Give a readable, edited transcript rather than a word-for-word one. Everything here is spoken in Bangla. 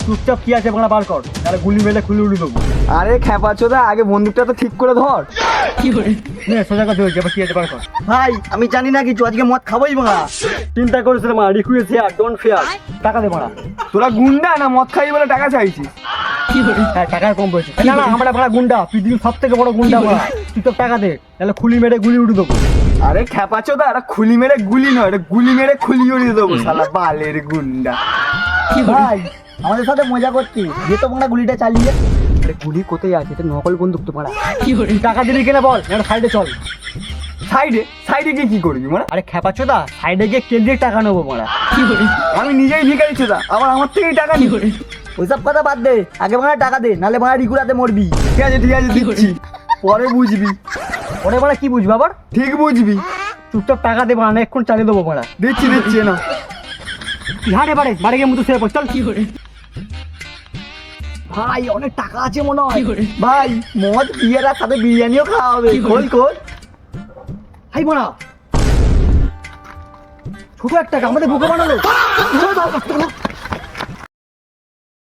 চুপচাপ কি আছে বাংলা বার কর, তাহলে গুলি মেরে খুলে উড়ে দেবো। আরে খ্যাপা চোদা, আগে বন্দুকটা তো ঠিক করে ধর। নে সোজা কথা হয়েছে, কি আছে বার কর। ভাই আমি জানি না কিছু, আজকে মদ খাবোই বাড়া। চিন্তা করিস না মা, রিকুয়েস্ট হিয়ার ডোন্ট ফিয়ার। টাকা দে মারা। তোরা গুন্ডা না মদ খাই বলে টাকা চাইছিস? হ্যাঁ টাকার কম পড়েছে। না না আমরা বড় গুন্ডা, পৃথিবীর সব থেকে বড় গুন্ডা মারা। তুই তো টাকা দে, তাহলে খুলি মেরে গুলি উড়ে দেবো। আরে খ্যাপা চোদা, এটা খুলি মেরে গুলি নয়, এটা গুলি মেরে খুলি উড়িয়ে দেবো শালা বালের গুন্ডা। ভাই আমাদের সাথে মজা করছিস, যে তো বাংলা গুলিটা চালিয়ে। আরে গুলি কোথায় আছে, এটা নকল বন্দুক তো মারা। টাকা দিবি কিনা বল, একটা সাইডে চল। সাইডে সাইডে গিয়ে কি করবি মানে? আরে খেপাচ্ছোদা, সাইডে গিয়ে কেন্দ্রে টাকা নেবো মারা। আমি নিজেই ভিখারি চোদা, আবার আমার থেকেই টাকা নিবি? ওইসব কথা বাদ দে, আগে বাংলা টাকা দে, নালে বাংলা রিকুরাতে মরবি। ঠিক আছে দিচ্ছি, পরে বুঝবি। ওরে বাড়া কি বুঝবি আবার? ঠিক বুঝবি। চুপচাপ টাকা দে বাড়া, এক্ষুন চালিয়ে দেবো বাড়া। দিচ্ছি না। হাঁটে বাড়ে বাড়ি গিয়ে মতো শুয়ে পড়, চল। ভাই অনেক টাকা আছে মনে হয়। ভাই মদ বিয়ের আর সাথে বিরিয়ানিও খাওয়া হবে, খোল খোল। হাই বাড়া, ছোট একটা আমাদের বুকে বানালো।